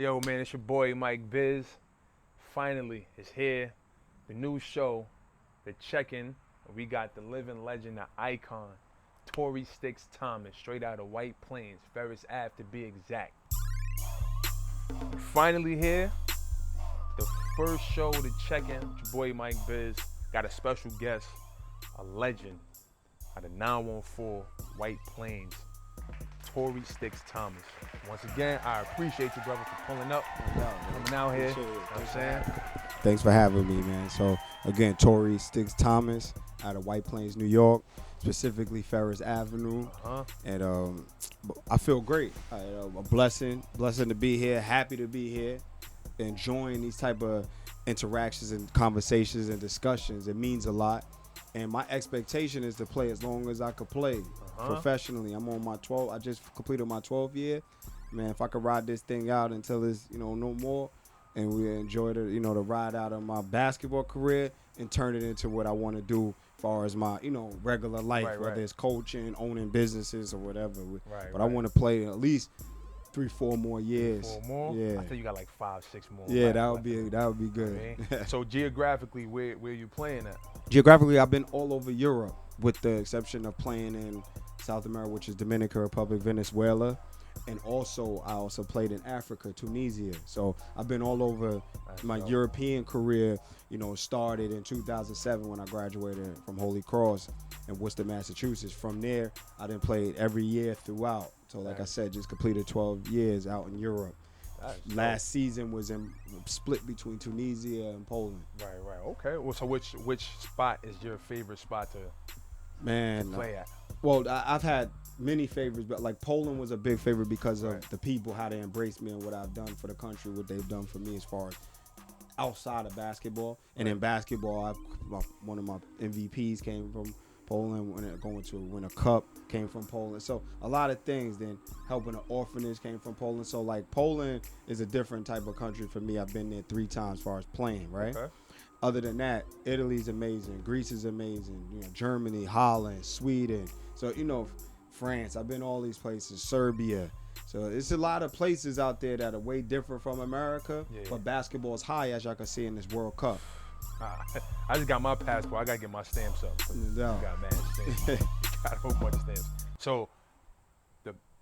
Yo, man, it's your boy Mike Bizz. Finally, it's here. The new show, the check-in. We got the living legend, the icon, Torey Thomas, straight out of White Plains, Ferris Ave to be exact. Finally here, the first show to check-in. It's your boy Mike Bizz. Got a special guest, a legend out of 914 White Plains, Torey Thomas. Once again, I appreciate you, brother, for pulling up, coming out here. You know what I'm saying? Thanks for having me, man. So, again, Torey Thomas out of White Plains, New York, specifically Ferris Avenue. And I feel great. A blessing to be here, happy to be here, enjoying these type of interactions and conversations and discussions. It means a lot. And my expectation is to play as long as I could play professionally. I'm on my 12. I just completed my 12th year. Man, if I could ride this thing out until it's, no more, and we enjoy the, the ride out of my basketball career and turn it into what I want to do as far as my, regular life, whether it's coaching, owning businesses or whatever. But I want to play at least 3-4 more years. 4 more? Yeah. I think you got like 5-6 more. Yeah, that would be good. Okay. So geographically, where you playing at? Geographically, I've been all over Europe, with the exception of playing in South America, which is Dominican Republic, Venezuela. And also, I also played in Africa, Tunisia. So I've been all over. My European career, started in 2007 when I graduated from Holy Cross in Worcester, Massachusetts. From there, I then played every year throughout. So like I said, just completed 12 years out in Europe. Last season was split between Tunisia and Poland. Right. Okay. Well, so which spot is your favorite spot to play at? Well, I've had many favorites, but like Poland was a big favorite because of the people, how they embraced me and what I've done for the country, what they've done for me as far as outside of basketball. And in basketball, one of my MVPs came from Poland. Going to win a cup came from Poland. So a lot of things. Then helping an orphanage came from Poland. So like Poland is a different type of country for me. I've been there 3 times as far as playing, right? Okay. Other than that, Italy's amazing. Greece is amazing. Germany, Holland, Sweden. So, France. I've been all these places. Serbia. So it's a lot of places out there that are way different from America. Yeah. But basketball is high, as y'all can see in this World Cup. I just got my passport. I got to get my stamps up. No. Got mad stamps. Got a whole bunch of stamps. So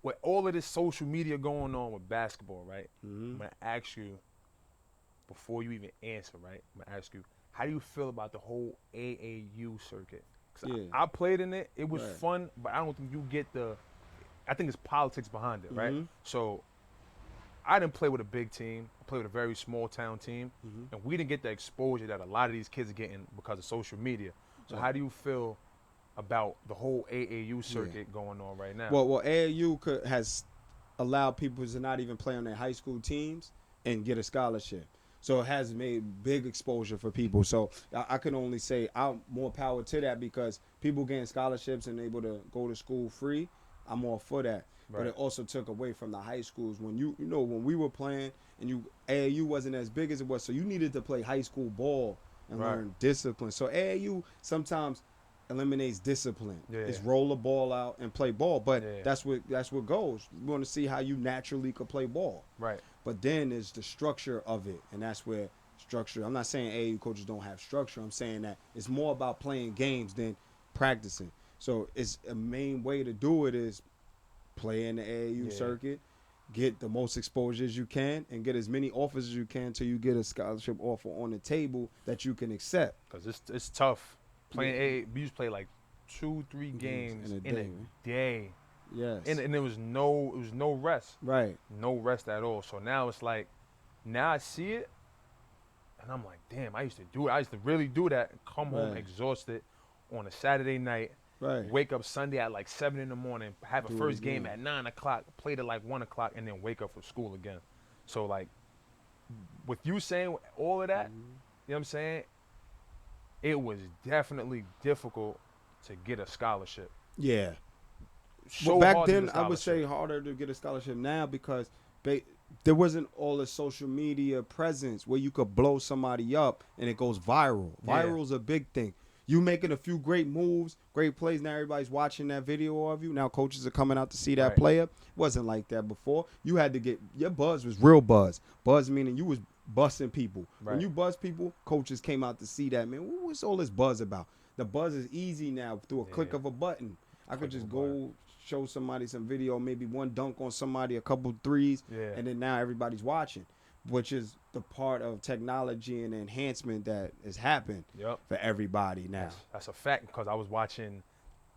with all of this social media going on with basketball, right? I'm going to ask you, before you even answer, right? I'm going to ask you, how do you feel about the whole AAU circuit? I played in it. It was fun, but I don't think you get I think it's politics behind it, right? So I didn't play with a big team. I played with a very small town team, and we didn't get the exposure that a lot of these kids are getting because of social media. So how do you feel about the whole AAU circuit going on right now? Well, AAU has allowed people to not even play on their high school teams and get a scholarship. So it has made big exposure for people. So I can only say I'm more power to that, because people getting scholarships and able to go to school free, I'm all for that. Right. But it also took away from the high schools. When when we were playing and AAU wasn't as big as it was, so you needed to play high school ball and learn discipline. So AAU sometimes eliminates discipline. Yeah. It's roll the ball out and play ball, but that's what goes. We want to see how you naturally could play ball. Right. But then there's the structure of it, and that's where structure. I'm not saying AAU coaches don't have structure. I'm saying that it's more about playing games than practicing. So it's a main way to do it is play in the AAU circuit, get the most exposure as you can, and get as many offers as you can until you get a scholarship offer on the table that you can accept. Because it's tough. Playing AA, we used to play like 2-3 games in a day. Yes. And there was no rest. Right. No rest at all. So now it's like, now I see it, and I'm like, damn, I used to do it. I used to really do that and come home exhausted on a Saturday night. Right. Wake up Sunday at like 7 in the morning, have a first game at 9 o'clock, play till like 1 o'clock, and then wake up for school again. So like, with you saying all of that, you know what I'm saying? It was definitely difficult to get a scholarship. Yeah. So back then, I would say harder to get a scholarship now, because there wasn't all the social media presence where you could blow somebody up and it goes viral. Viral's a big thing. You making a few great moves, great plays. Now everybody's watching that video of you. Now coaches are coming out to see that player. It wasn't like that before. You had to get your buzz was real buzz. Buzz meaning you was busting people. When you buzz people, coaches came out to see that. Man, what's all this buzz about? The buzz is easy now through a click of a button. I could just go show somebody some video, maybe one dunk on somebody, a couple threes, and then now everybody's watching, which is the part of technology and enhancement that has happened for everybody now. That's a fact, because I was watching,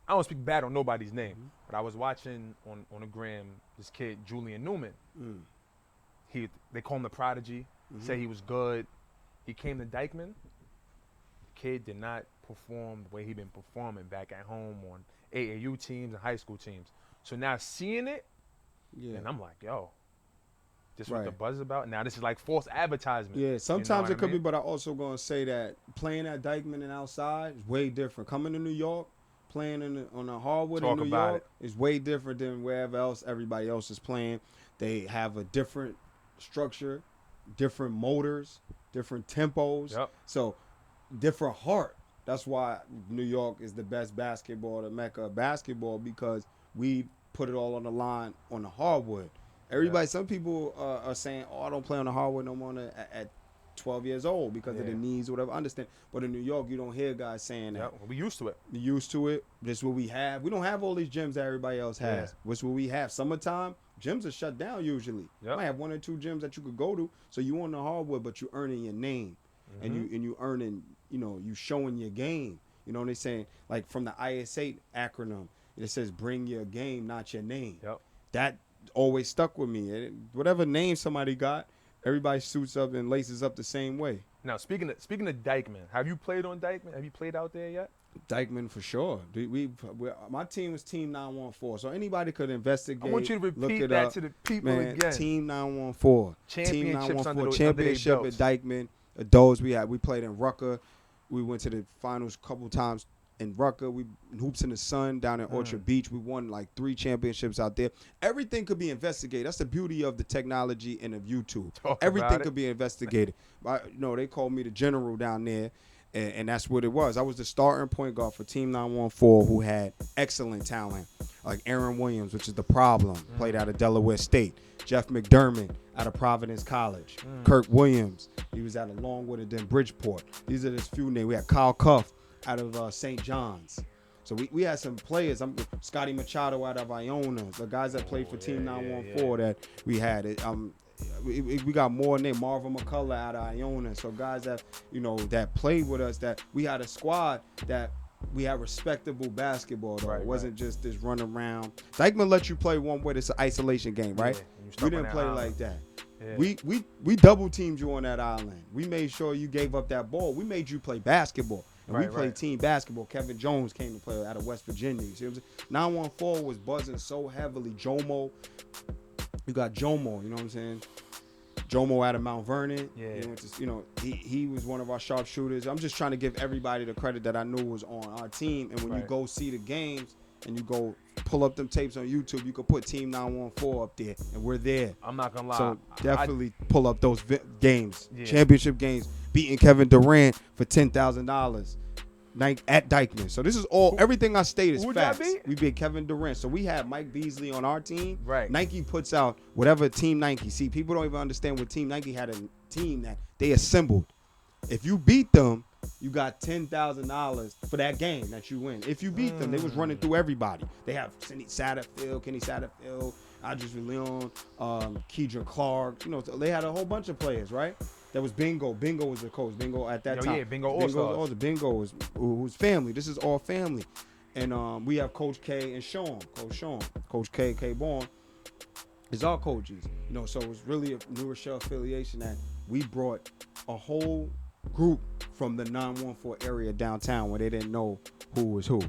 I don't speak bad on nobody's name, but I was watching on the gram this kid, Julian Newman. They call him the prodigy, say he was good. He came to Dykman. The kid did not perform the way he'd been performing back at home on AAU teams and high school teams. So now seeing it, and I'm like, yo, this is what the buzz is about. Now this is like false advertisement. Yeah, sometimes it could be, but I also gonna say that playing at Dykman and outside is way different. Coming to New York, playing on the hardwood in New York is way different than wherever else everybody else is playing. They have a different structure, different motors, different tempos. So different heart. That's why New York is the best basketball, the mecca of basketball, because we put it all on the line on the hardwood. Everybody, some people are saying, "Oh, I don't play on the hardwood no more at 12 years old because of the knees or whatever." I understand, but in New York, you don't hear guys saying that. We used to it. We used to it. This is what we have. We don't have all these gyms that everybody else has. What's what we have? Summertime gyms are shut down usually. You might have 1 or 2 gyms that you could go to, so you on the hardwood, but you earning your name, and you earning. You know, you showing your game. You know what they saying? Like from the IS8 acronym, it says "Bring your game, not your name." That always stuck with me. Whatever name somebody got, everybody suits up and laces up the same way. Now, speaking of Dykman, have you played on Dykman? Have you played out there yet? Dykman for sure. My team was Team 914, so anybody could investigate. I want you to repeat that to the people again. Team 914. Championships under championship their at Dykman. Those we played in Rucker. We went to the finals a couple times in Rucker. We hoops in the sun down in Orchard Beach. We won like 3 championships out there. Everything could be investigated. That's the beauty of the technology and of YouTube. Everything could be investigated. They called me the general down there, and that's what it was. I was the starting point guard for Team 914, who had excellent talent, like Aaron Williams, which is the problem, played out of Delaware State. Jeff McDermott out of Providence College. Kirk Williams, he was out of Longwood and then Bridgeport. These are just few names. We had Kyle Cuff out of St. John's. So we had some players. Scotty Machado out of Iona. The guys that played for Team 914 that we had. We got more than Marvin McCullough out of Iona. So guys that that played with us. That we had a squad that. We had respectable basketball, though. It wasn't just this run around. Dykman let you play one way. It's an isolation game, right? We didn't play like that. We double teamed you on that island. We made sure you gave up that ball. We made you play basketball. And we played team basketball. Kevin Jones came to play out of West Virginia. You see what I'm saying? 914 was buzzing so heavily. Jomo. You got Jomo, you know what I'm saying? Jomo out of Mount Vernon. He was one of our sharpshooters. I'm just trying to give everybody the credit that I knew was on our team. And when you go see the games and you go pull up them tapes on YouTube, you can put Team 914 up there, and we're there. I'm not gonna lie. So definitely pull up those games, championship games, beating Kevin Durant for $10,000. At Dykman. So this is everything I state is facts. We beat Kevin Durant. So we have Mike Beasley on our team. Nike puts out whatever Team Nike. See, people don't even understand what Team Nike had a team that they assembled. If you beat them, you got $10,000 for that game that you win. If you beat them, they was running through everybody. They have Kenny Satterfield, Idris Leon, Keidron Clark. They had a whole bunch of players, right? That was Bingo. Bingo was the coach. Bingo at that time. Bingo All-Stars. Bingo was who's family. This is all family. And we have Coach K and Sean. Coach K Bourne is our coaches. So it was really a New Rochelle affiliation that we brought a whole group from the 914 area downtown where they didn't know who was who.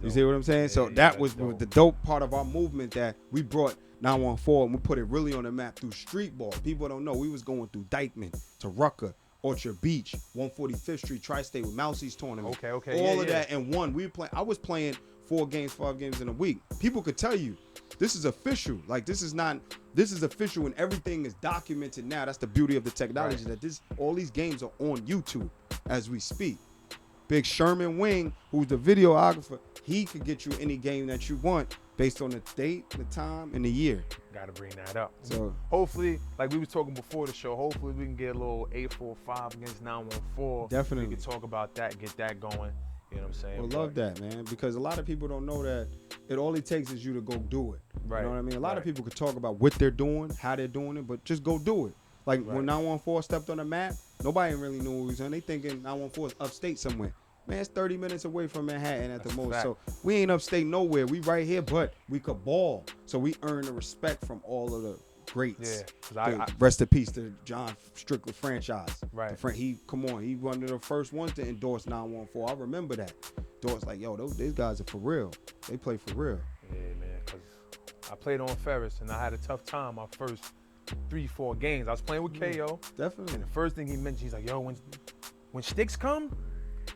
You see what I'm saying? So that was the dope part of our movement, that we brought 914 and we put it really on the map through street ball. People don't know we was going through Dykman to Rucker, Orchard Beach, 145th Street, Tri-State with Mousie's tournament. All of that and one. I was playing 5 games in a week. People could tell you this is official. Like this is official and everything is documented now. That's the beauty of the technology, that all these games are on YouTube as we speak. Big Sherman Wing, who's the videographer, he could get you any game that you want based on the date, the time, and the year. Gotta bring that up. So hopefully, like we was talking before the show, hopefully we can get a little 845 against 914. Definitely. We can talk about that, get that going. You know what I'm saying? Well, love that, man, because a lot of people don't know that it all it takes is you to go do it. Right. You know what I mean? A lot of people could talk about what they're doing, how they're doing it, but just go do it. Like when 914 stepped on the map, nobody really knew what he was doing. They thinking 914 is upstate somewhere. Man, it's 30 minutes away from Manhattan at the most. So we ain't upstate nowhere. We right here, but we could ball. So we earn the respect from all of the greats. Yeah. Rest in peace to John Strickland franchise. Right. He one of the first ones to endorse 914. I remember that. Endorse like, yo, these guys are for real. They play for real. Yeah, man, because I played on Ferris, and I had a tough time my first 3-4 games. I was playing with KO. Definitely. And the first thing he mentioned, he's like, yo, when sticks come,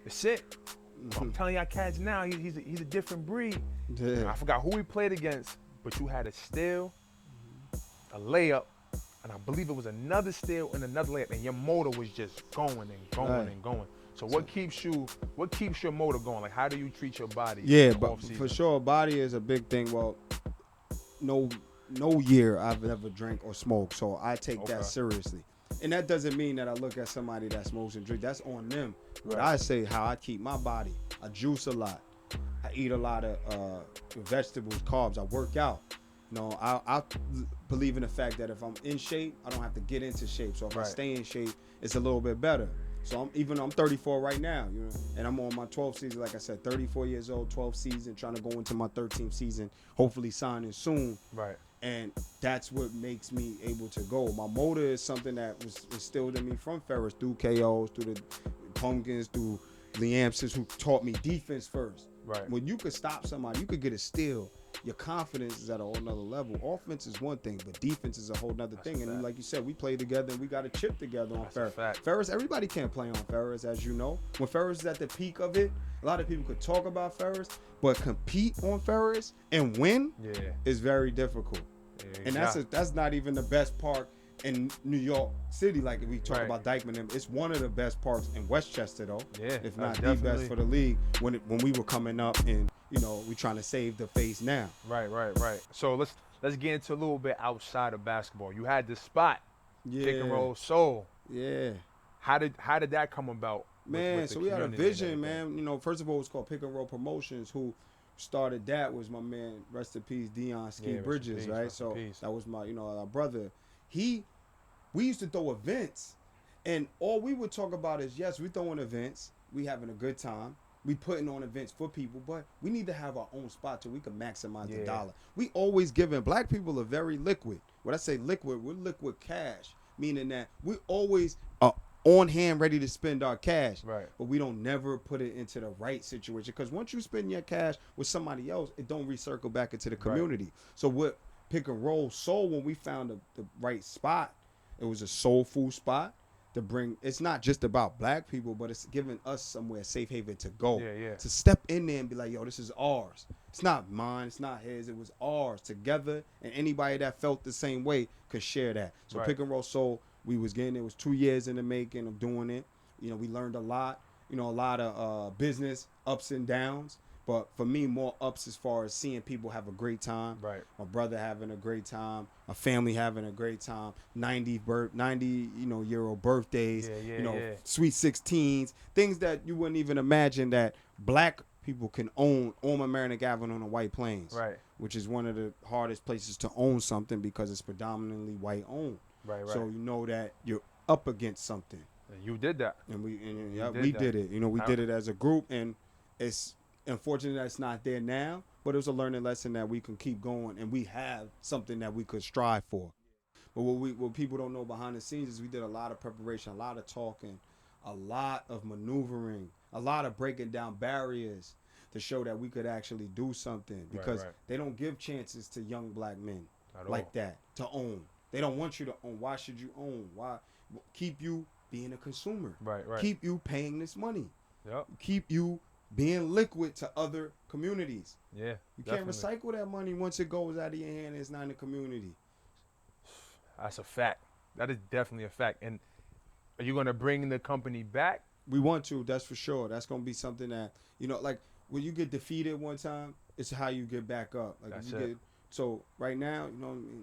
it's it. I'm telling y'all cats now, he's a different breed. Yeah. I forgot who we played against, but you had a steal, a layup, and I believe it was another steal and another layup, and your motor was just going and going and going. So what keeps your motor going? Like, how do you treat your body? Yeah, but for sure, body is a big thing. Well, no year I've ever drank or smoked, so I take that seriously. And that doesn't mean that I look at somebody that smokes and drinks. That's on them. But I say how I keep my body. I juice a lot. I eat a lot of vegetables, carbs. I work out. You know, I believe in the fact that if I'm in shape, I don't have to get into shape. So if I stay in shape, it's a little bit better. So I'm 34 right now, you know, and I'm on my 12th season. Like I said, 34 years old, 12th season, trying to go into my 13th season. Hopefully signing soon. Right. And that's what makes me able to go. My motor is something that was instilled in me from Ferris, through KOs, through the Pumpkins, through Leamses, who taught me defense first. Right. When you could stop somebody, you could get a steal. Your confidence is at a whole nother level. Offense is one thing, but defense is a whole nother thing. And like you said, we played together and we got a chip together on Ferris. Ferris, everybody can't play on Ferris, as you know. When Ferris is at the peak of it, a lot of people could talk about Ferris, but compete on Ferris and win is very difficult. Yeah, and that's not even the best park in New York City. Like we talk about Dykman, it's one of the best parks in Westchester, though. Yeah, if not the best for the league. When we were coming up, and you know, we trying to save the face now. Right. So let's get into a little bit outside of basketball. You had this spot, Pick and Roll Soul. Yeah. How did that come about? Man, so we had a vision, man. You know, first of all, it was called Pick and Roll Promotions. Who started that was my man, rest in peace, Dion Ski Bridges, right? So that was my, our brother. We used to throw events, and all we would talk about is, yes, we throwing events, we having a good time, we putting on events for people, but we need to have our own spot so we can maximize the dollar. We always giving. Black people are very liquid. When I say liquid, we're liquid cash, meaning that we always on hand, ready to spend our cash, but we don't never put it into the right situation, because once you spend your cash with somebody else, it don't recircle back into the community. So what Pick and Roll Soul, when we found the right spot, it was a soul food spot to bring. It's not just about black people, but it's giving us somewhere, safe haven to go, to step in there and be like, yo, this is ours. It's not mine, it's not his, it was ours together, and anybody that felt the same way could share that. So Pick and Roll Soul, we was getting, it was 2 years in the making of doing it. You know, we learned a lot, a lot of business ups and downs. But for me, more ups as far as seeing people have a great time. Right. My brother having a great time. My family having a great time. 90 year old birthdays. Sweet 16s. Things that you wouldn't even imagine that black people can own on Mamaroneck Avenue on the White Plains. Right. Which is one of the hardest places to own something because it's predominantly white owned. Right. So you know that you're up against something. And you did that. And we did it. We did it as a group, and it's unfortunate that it's not there now, but it was a learning lesson that we can keep going, and we have something that we could strive for. But what people don't know behind the scenes is we did a lot of preparation, a lot of talking, a lot of maneuvering, a lot of breaking down barriers to show that we could actually do something, because they don't give chances to young black men like that to own. They don't want you to own. Why should you own? Why keep you being a consumer? Right. Keep you paying this money. Yep. Keep you being liquid to other communities. Yeah. You can't recycle that money once it goes out of your hand and it's not in the community. That's a fact. That is definitely a fact. And are you going to bring the company back? We want to, that's for sure. That's gonna be something that, like when you get defeated one time, it's how you get back up. Like That's if you it. get so right now,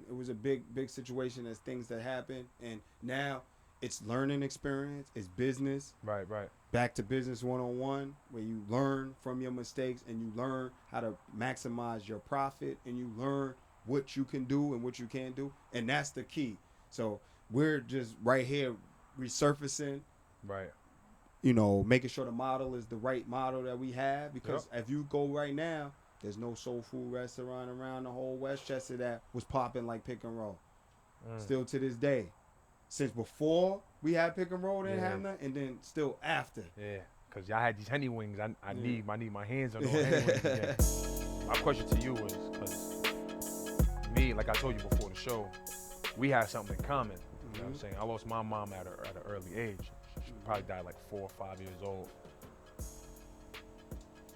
it was a big situation. There's things that happened, and now it's learning experience, it's business. Right. Back to business 101, where you learn from your mistakes and you learn how to maximize your profit and you learn what you can do and what you can't do, and that's the key. So we're just right here resurfacing, Right. making sure the model is the right model that we have, because if you go right now, there's no soul food restaurant around the whole Westchester that was popping like Pick and Roll. Still to this day. Since before we had Pick and Roll, didn't have none, and then still after. Yeah, because y'all had these Henny wings. I need my hands on those Henny wings again. My question to you is, because me, like I told you before the show, we had something in common. You know what I'm saying? I lost my mom at an early age. She probably died like 4 or 5 years old.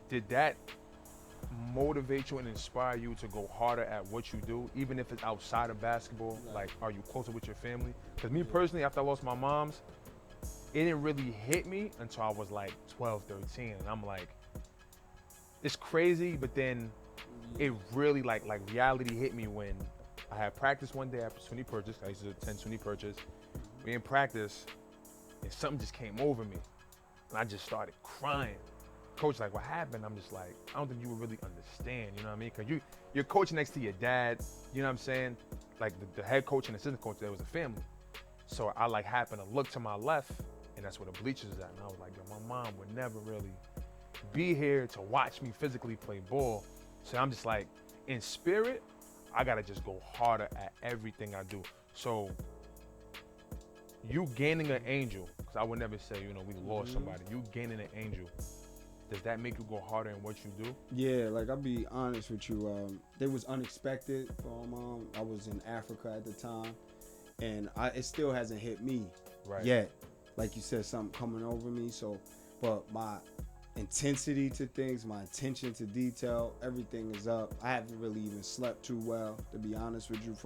Did that motivate you and inspire you to go harder at what you do, even if it's outside of basketball? Like, are you closer with your family? Because me personally, after I lost my mom's, it didn't really hit me until I was like 12, 13. And I'm like, it's crazy, but then it really like reality hit me when I had practice one day after SUNY Purchase. I used to attend SUNY Purchase. We in practice, and something just came over me, and I just started crying. Coach like, what happened? I'm just like, I don't think you would really understand, you know what I mean? Because you're coaching next to your dad, you know what I'm saying? Like the head coach and assistant coach, there was a family. So I like happened to look to my left, and that's where the bleachers is at. And I was like, yo, my mom would never really be here to watch me physically play ball. So I'm just like, in spirit, I gotta just go harder at everything I do. So you gaining an angel, because I would never say, we lost somebody. You gaining an angel. Does that make you go harder in what you do? Yeah, like I'll be honest with you. It was unexpected for my mom. I was in Africa at the time, and it still hasn't hit me yet. Like you said, something coming over me. So, but my intensity to things, my attention to detail, everything is up. I haven't really even slept too well, to be honest with you,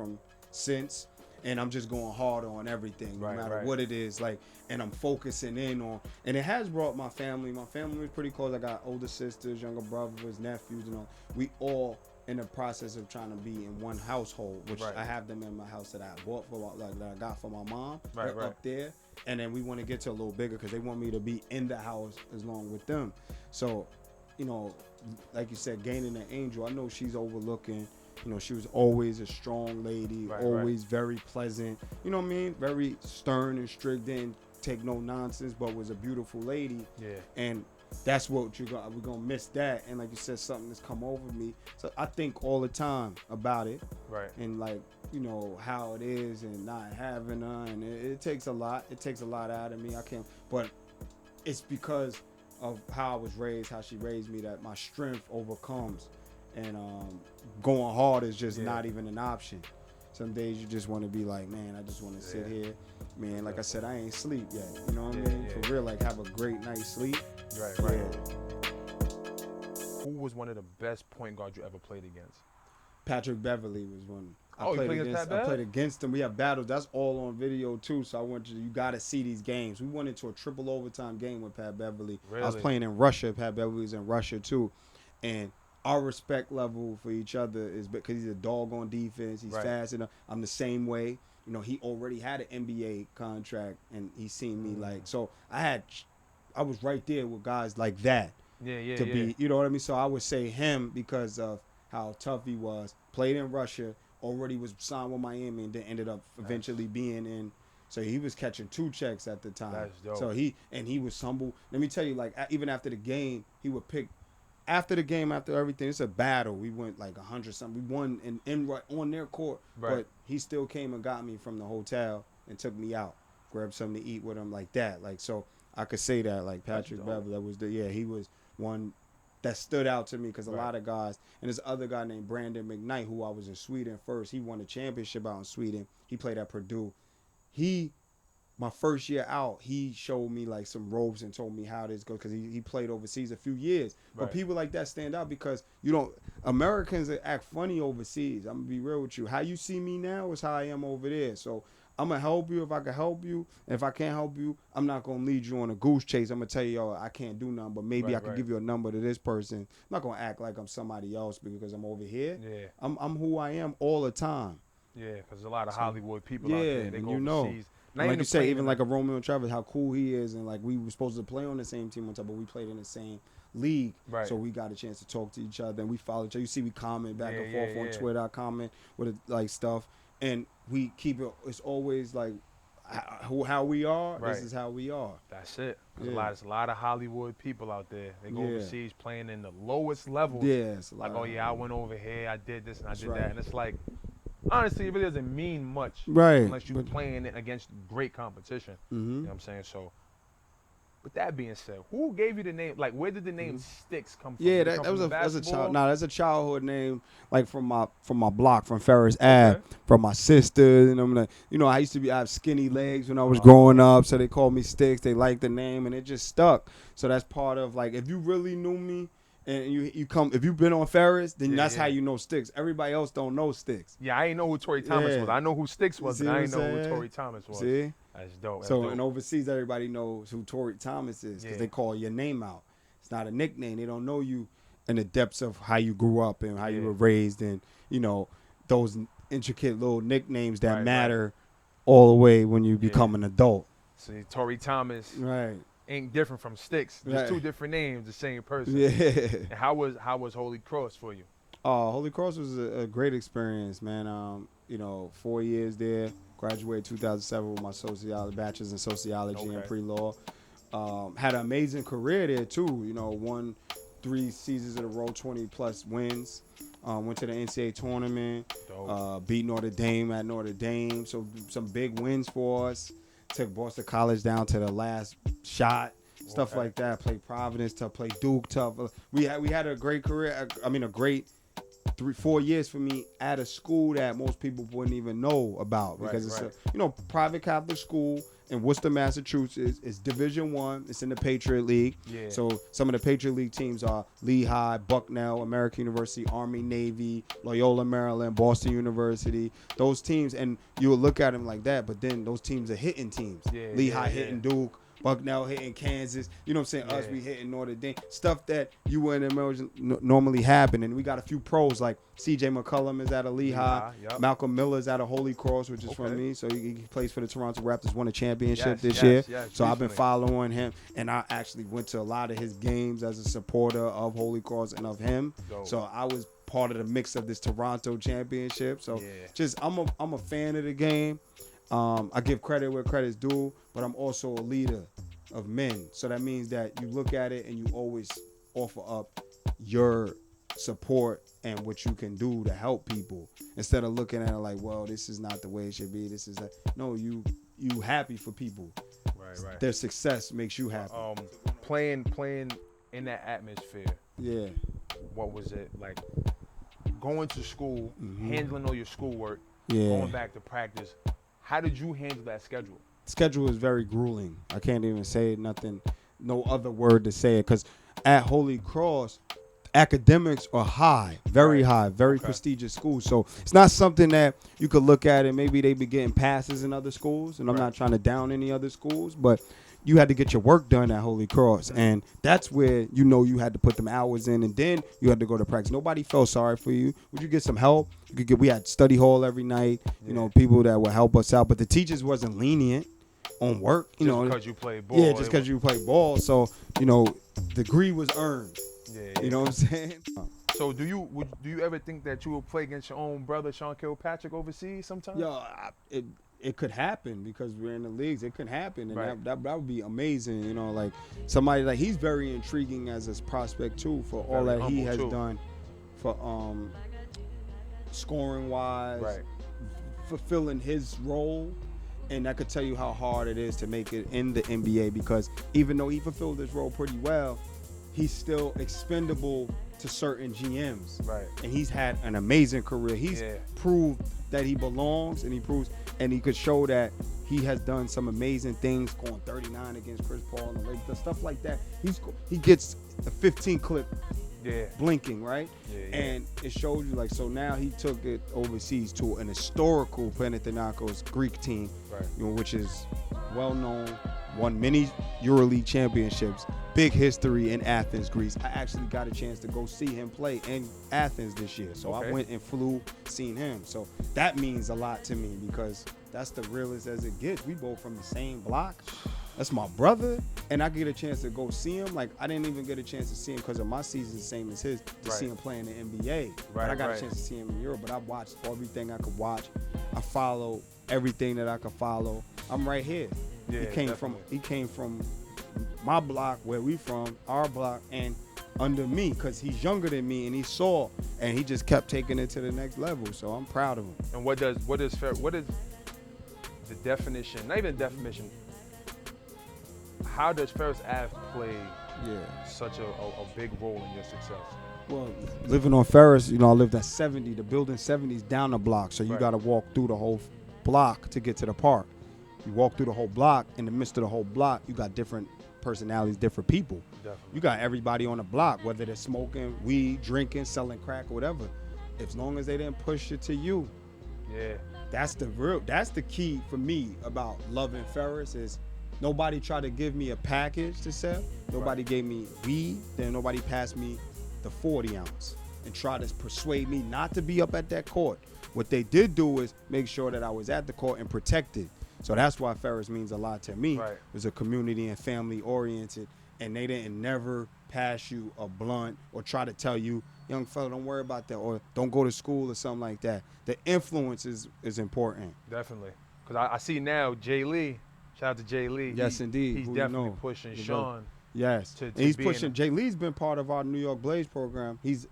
since. And I'm just going hard on everything, no matter what it is. Like, and I'm focusing in on, and it has brought my family. My family was pretty close. I got older sisters, younger brothers, nephews, we all in the process of trying to be in one household, which I have them in my house that I bought that I got for my mom. They're up there. And then we want to get to a little bigger because they want me to be in the house as long with them. So, like you said, gaining an angel, I know she's overlooking. She was always a strong lady, always very pleasant. You know what I mean? Very stern and strict, didn't take no nonsense, but was a beautiful lady. Yeah. And that's what we're gonna miss that. And like you said, something that's come over me. So I think all the time about it. Right. And like, how it is and not having her, and it takes a lot. It takes a lot out of me. I can't, but it's because of how I was raised, how she raised me, that my strength overcomes. And going hard is just not even an option. Some days you just want to be like, man, I just want to sit here. Man, like I said, I ain't sleep yet. You know what I mean? For real, like have a great night's sleep. Right. Who was one of the best point guards you ever played against? Patrick Beverly was one. You played against Pat? I played against him. We have battles. That's all on video too. So you got to see these games. We went into a triple overtime game with Pat Beverly. Really? I was playing in Russia. Pat Beverly was in Russia too. And our respect level for each other is because he's a dog on defense. He's fast enough. I'm the same way. He already had an NBA contract, and he seen me so I was right there with guys like that. To be, you know what I mean? So I would say him because of how tough he was. Played in Russia, already was signed with Miami, and then ended up eventually being in. So he was catching 2 checks at the time. That's dope. So he was humble. Let me tell you, like even after the game, he would pick. After the game, after everything, it's a battle. We went like 100-something. We won on their court, but he still came and got me from the hotel and took me out, grabbed something to eat with him like that. Like so, I could say that like Patrick Beverly, he was one that stood out to me because a lot of guys, and there's other guy named Brandon McKnight who I was in Sweden first. He won a championship out in Sweden. He played at Purdue. My first year out, he showed me like some ropes and told me how this goes because he played overseas a few years. But people like that stand out because Americans act funny overseas. I'm gonna be real with you. How you see me now is how I am over there. So I'm gonna help you if I can help you. And if I can't help you, I'm not gonna lead you on a goose chase. I'm gonna tell you, yo, I can't do nothing, but maybe I can give you a number to this person. I'm not gonna act like I'm somebody else because I'm over here. Yeah. I'm who I am all the time. Yeah, because there's a lot of Hollywood people out there. They go you overseas. Like you say, even like a Romeo and Travis, how cool he is, and like we were supposed to play on the same team one time, but we played in the same league, so we got a chance to talk to each other, and we follow each other. You see, we comment back and forth on Twitter. I comment with like stuff, and we keep it. It's always like how we are. This is how we are. That's it. There's a lot of Hollywood people out there. They go overseas playing in the lowest levels. Like, oh yeah, I went over here, I did this and I did that, and it's like. Honestly, it really doesn't mean much unless you're playing it against great competition. You know what I'm saying? So, with that being said, who gave you the name? Like, where did the name Sticks come from? Yeah, that was a child. Nah, that's a childhood name, like from my block, from Ferris Ave, from my sister. And I'm like, I used to I have skinny legs when I was growing up, so they called me Sticks. They liked the name, and it just stuck. So that's part of like, if you really knew me. And you come, if you've been on Ferris, then that's how you know Sticks. Everybody else don't know Sticks. Yeah, I ain't know who Torey Thomas was. I know who Sticks was, but I ain't know who Torey Thomas was. See? That's dope. And overseas, everybody knows who Torey Thomas is because they call your name out. It's not a nickname. They don't know you in the depths of how you grew up and how you were raised and, those intricate little nicknames that matter all the way when you become an adult. See, Torey Thomas. Right. Ain't different from Sticks. Just two different names, the same person. Yeah. And how was Holy Cross for you? Holy Cross was a great experience, man. 4 years there. Graduated 2007 with my bachelor's in sociology and pre-law. Had an amazing career there too. Won 3 seasons in a row, 20+ wins. Went to the NCAA tournament. Beat Notre Dame at Notre Dame. So some big wins for us. Took Boston College down to the last shot, stuff like that. Played Providence, played Duke, tough. We had a great career. I mean, a great 3-4 years for me at a school that most people wouldn't even know about because it's a private Catholic school in Worcester, Massachusetts. It's Division I. It's in the Patriot League. Yeah. So some of the Patriot League teams are Lehigh, Bucknell, American University, Army, Navy, Loyola, Maryland, Boston University. Those teams, and you would look at them like that, but then those teams are hitting teams. Lehigh hitting Duke. Bucknell hitting Kansas, you know what I'm saying? Us, we hitting Notre Dame. Stuff that you wouldn't imagine normally happen. And we got a few pros like C.J. McCollum is at a Lehigh. Malcolm Miller is at a Holy Cross, which is from me. So he plays for the Toronto Raptors, won a championship this year. So I've been following him. And I actually went to a lot of his games as a supporter of Holy Cross and of him. So I was part of the mix of this Toronto championship. So just I'm a fan of the game. I give credit where credit's due, but I'm also a leader of men. So that means that you look at it and you always offer up your support and what you can do to help people instead of looking at it like, well, this is not the way it should be. This is no, you happy for people. Right. Their success makes you happy. Playing in that atmosphere. Yeah. What was it like? Going to school, handling all your schoolwork, going back to practice. How did you handle that schedule? Schedule is very grueling. I can't even say nothing, no other word to say it. Because at Holy Cross, academics are high, very high, very prestigious schools. So it's not something that you could look at and maybe they be getting passes in other schools. And I'm not trying to down any other schools, but you had to get your work done at Holy Cross. And that's where you had to put them hours in, and then you had to go to practice. Nobody felt sorry for you. Would you get some help? We had study hall every night, people that would help us out. But the teachers wasn't lenient on work. Just because you played ball. Yeah, just because you played ball. So, degree was earned. Yeah. You know what I'm saying? So do you ever think that you would play against your own brother, Sean Kilpatrick, overseas sometime? It could happen because we're in the leagues. It could happen, and that would be amazing. Like somebody like he's very intriguing as a prospect too for all that he has done for scoring wise, fulfilling his role. And I could tell you how hard it is to make it in the NBA because even though he fulfilled his role pretty well, he's still expendable to certain GMs. Right. And he's had an amazing career. He's proved that he belongs, and he could show that he has done some amazing things, scoring 39 against Chris Paul and the Lakers, stuff like that. He gets a 15 clip blinking, right? Yeah. And it shows you, like, so now he took it overseas to an historical Panathinaikos Greek team, Right. you know, which is well known, won many EuroLeague championships, big history in Athens, Greece. I actually got a chance to go see him play in Athens this year. So I went and flew, seen him. So that means a lot to me because that's the realest as it gets. We both from the same block. That's my brother, and I get a chance to go see him. Like, I didn't even get a chance to see him because of my season, same as his, to see him play in the NBA. But I got a chance to see him in Europe, but I watched everything I could watch. I follow everything that I could follow. I'm right here. Yeah, he came from my block, where we from, our block, and under me, because he's younger than me, and he saw, and he just kept taking it to the next level. So I'm proud of him. And what is the definition? Not even definition. How does Ferris Ave play such a big role in your success? Well, living on Ferris, you know, I lived at 70. The building 70 is down the block, so you got to walk through the whole block to get to the park. You walk through the whole block. In the midst of the whole block, you got different personalities, different people. Definitely. You got everybody on the block, whether they're smoking, weed, drinking, selling crack, or whatever. As long as they didn't push it to you, that's the key for me about loving Ferris is nobody tried to give me a package to sell. Nobody gave me weed. Then nobody passed me the 40 ounce and tried to persuade me not to be up at that court. What they did do is make sure that I was at the court and protected. So that's why Ferris means a lot to me. It was a community and family oriented, and they didn't never pass you a blunt or try to tell you, young fella, don't worry about that, or don't go to school or something like that. The influence is important. Definitely. Because I see now Jay Lee, shout out to Jay Lee. Yes, indeed. He's definitely pushing Sean. Yes. And he's pushing. Jay Lee's been part of our New York Blaze program. He's,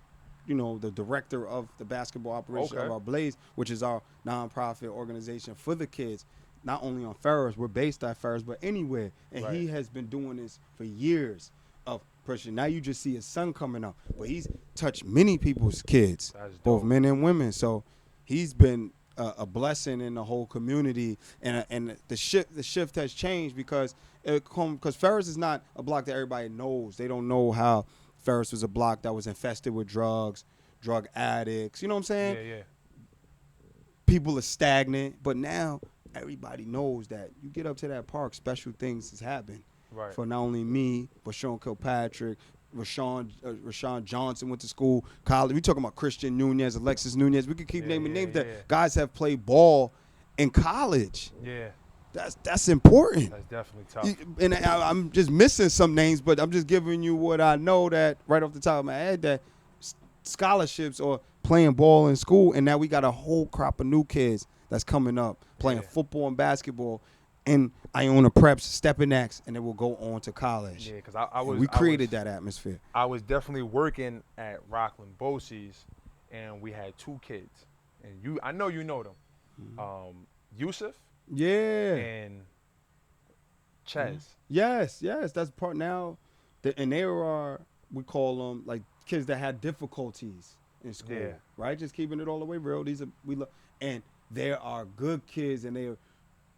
you know, the director of the basketball operation of our Blaze, which is our nonprofit organization for the kids. Not only on Ferris, we're based at Ferris, but anywhere. And he has been doing this for years of pushing. Now you just see his son coming up, but he's touched many people's kids, both men and women. So he's been a blessing in the whole community. And the shift has changed because Ferris is not a block that everybody knows. They don't know how Ferris was a block that was infested with drugs, drug addicts. You know what I'm saying? Yeah. People are stagnant, but now everybody knows that you get up to that park, special things has happened for not only me, but Sean Kilpatrick, Rashawn Johnson went to school, college. We talking about Christian Nunez, Alexis Nunez. We could keep naming names that guys have played ball in college. Yeah. That's important. That's definitely tough. And I'm just missing some names, but I'm just giving you what I know that right off the top of my head that scholarships or playing ball in school, and now we got a whole crop of new kids that's coming up playing football and basketball in Iona Preps, Stepping X, and then we'll go on to college. Yeah, because we created that atmosphere. I was definitely working at Rockland Bosie's, and we had two kids, and I know you know them, Yusuf, and Ches. Yes, that's part now. And they are, we call them like kids that had difficulties in school, right? Just keeping it all the way real. And there are good kids, and they're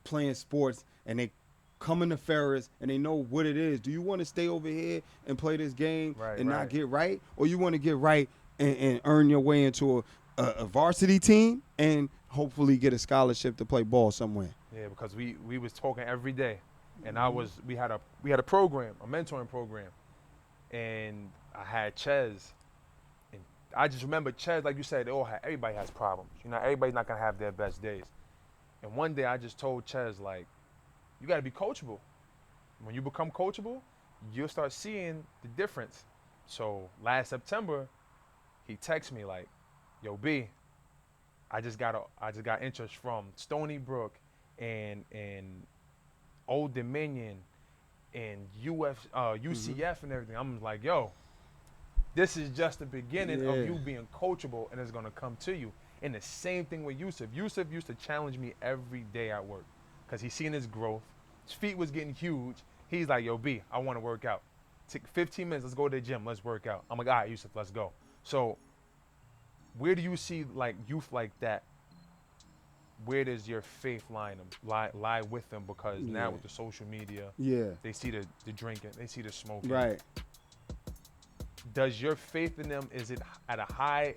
playing sports, and they come into Ferris, and they know what it is. Do you want to stay over here and play this game not get right? Or you want to get right and earn your way into a varsity team and hopefully get a scholarship to play ball somewhere? Yeah, because we was talking every day, and we had a program, a mentoring program, and I had Ches. I just remember Ches, like you said, everybody has problems. You know, everybody's not going to have their best days. And one day I just told Ches, like, you got to be coachable. When you become coachable, you'll start seeing the difference. So last September, he texted me like, yo, B, I just got interest from Stony Brook and Old Dominion and UCF and everything. I'm like, yo, this is just the beginning of you being coachable, and it's going to come to you. And the same thing with Yusuf. Yusuf used to challenge me every day at work because he's seen his growth. His feet was getting huge. He's like, yo, B, I want to work out. Take 15 minutes. Let's go to the gym. Let's work out. I'm like, all right, Yusuf, let's go. So where do you see, like, youth like that? Where does your faith lie with them? Because now with the social media, they see the drinking, they see the smoking. Right. does your faith in them, is it at a high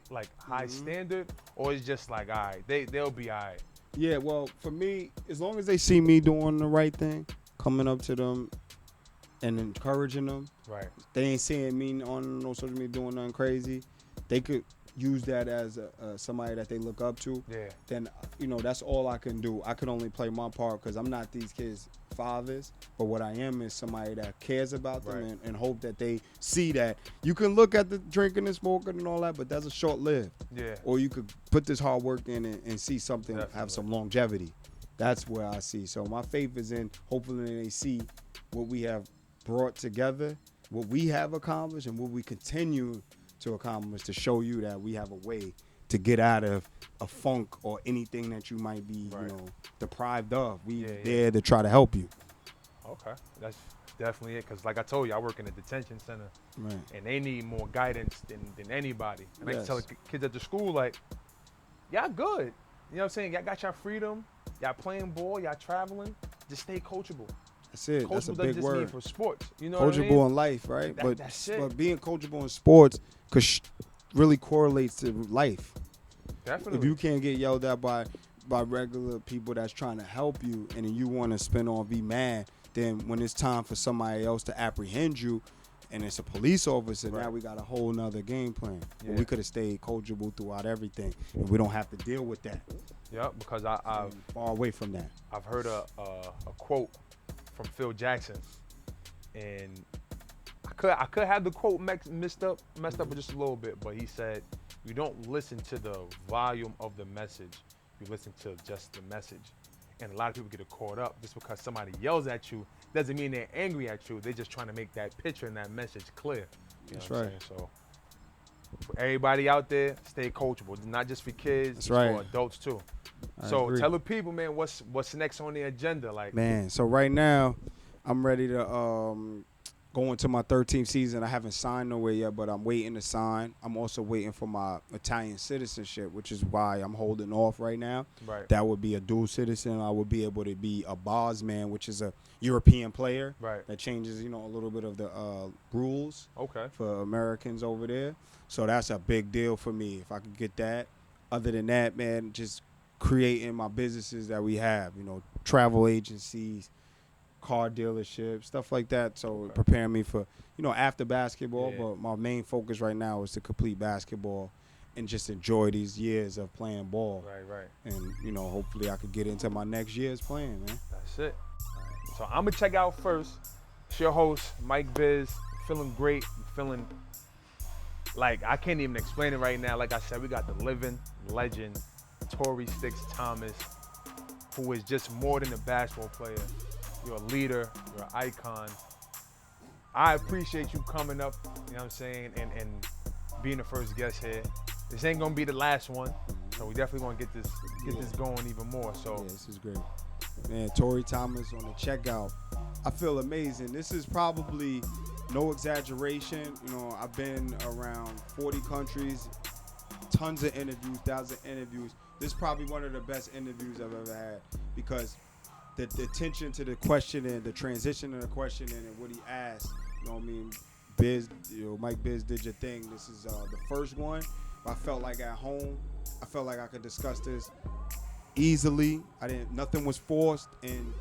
standard, or is just like, all right, they'll be all right? Yeah, well, for me, as long as they see me doing the right thing, coming up to them and encouraging them, right? They ain't seeing me on no social media doing nothing crazy. They could use that as somebody that they look up to. Yeah. Then, that's all I can do. I can only play my part because I'm not these kids' fathers, but what I am is somebody that cares about them and hope that they see that you can look at the drinking and smoking and all that, but that's a short-lived. Yeah. Or you could put this hard work in and see something, Definitely. have some longevity. That's where I see. So my faith is in hopefully they see what we have brought together, what we have accomplished, and what we continue to accomplish to show you that we have a way to get out of a funk or anything that you might be, deprived of. We there to try to help you. Okay, that's definitely it. Because like I told you, I work in a detention center, Right. and they need more guidance than anybody. And I Yes. tell the kids at the school, like, y'all good. You know what I'm saying? Y'all got your freedom. Y'all playing ball. Y'all traveling. Just stay coachable. That's it. That's a Coachable big doesn't just mean word. for sports. You know what I mean? Coachable in life, right? That's it. But being coachable in sports really correlates to life. Definitely. If you can't get yelled at by regular people that's trying to help you, and then you want to spin on be mad, then when it's time for somebody else to apprehend you, and it's a police officer, now we got a whole nother game plan. Yeah. We could have stayed coachable throughout everything, and we don't have to deal with that. Yeah, because I've Far away from that. I've heard a quote from Phil Jackson, and I could have the quote messed up with just a little bit, but he said, "You don't listen to the volume of the message, you listen to just the message." And a lot of people get caught up just because somebody yells at you doesn't mean they're angry at you. They're just trying to make that picture and that message clear. You know That's what I'm right. saying? So for everybody out there, stay coachable. It's not just for kids, it's for adults too. So agree. tell the people, man, what's next on the agenda? Like, Man, so right now, I'm ready to go into my 13th season. I haven't signed nowhere yet, but I'm waiting to sign. I'm also waiting for my Italian citizenship, which is why I'm holding off right now. Right. That would be a dual citizen. I would be able to be a Bosman, which is a European player. Right. That changes, a little bit of the rules Okay. for Americans over there. So that's a big deal for me if I could get that. Other than that, man, just creating my businesses that we have, travel agencies, car dealerships, stuff like that. So preparing me for, after basketball. Yeah. But my main focus right now is to complete basketball and just enjoy these years of playing ball. Right. And, hopefully I could get into my next year's playing, man. That's it. So I'm going to check out first. It's your host, Mike Bizz. Feeling great. Feeling like I can't even explain it right now. Like I said, we got the living legend, Torey Thomas, who is just more than a basketball player. You're a leader. You're an icon. I appreciate you coming up, you know what I'm saying, and being the first guest here. This ain't gonna be the last one, so we definitely gonna get this going even more. So Yeah, this is great. Man, Torey Thomas on the checkout. I feel amazing. This is probably no exaggeration. I've been around 40 countries, tons of interviews, thousands of interviews. This is probably one of the best interviews I've ever had because the attention to the question and the transition of the question and what he asked, Biz, Mike Bizz did your thing. This is the first one. I felt like at home. I felt like I could discuss this easily. Nothing was forced, and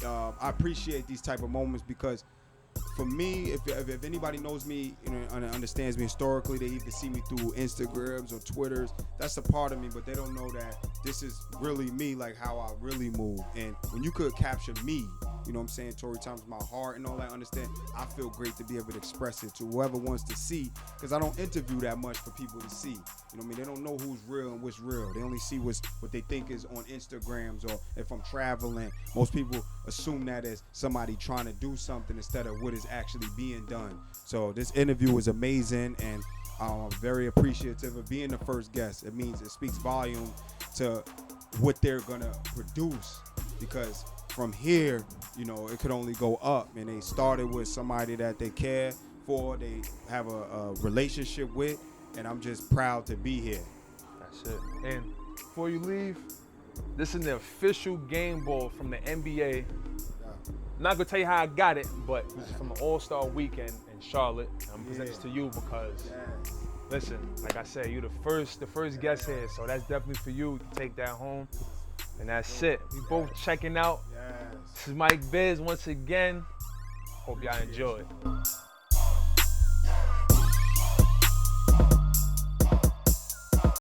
I appreciate these type of moments because for me, if anybody knows me and understands me historically, they either see me through Instagrams or Twitters. That's a part of me, but they don't know that this is really me, like how I really move. And when you could capture me, Torey Thomas, my heart and all that, understand, I feel great to be able to express it to whoever wants to see, because I don't interview that much for people to see. They don't know who's real and what's real. They only see what they think is on Instagrams, or if I'm traveling, most people assume that as somebody trying to do something instead of what is actually being done. So this interview was amazing, and I'm very appreciative of being the first guest. It means it speaks volume to what they're gonna produce, because from here, it could only go up. And they started with somebody that they care for, they have a relationship with, and I'm just proud to be here. that's it. And before you leave, this is the official game ball from the NBA. I'm not gonna tell you how I got it, but this is from the All-Star weekend, and in Charlotte. I'm presenting this to you because, listen, like I said, you the first guest here, so that's definitely for you. You can take that home, and that's it. We both checking out. This is Mike Bizz once again. Hope y'all enjoy.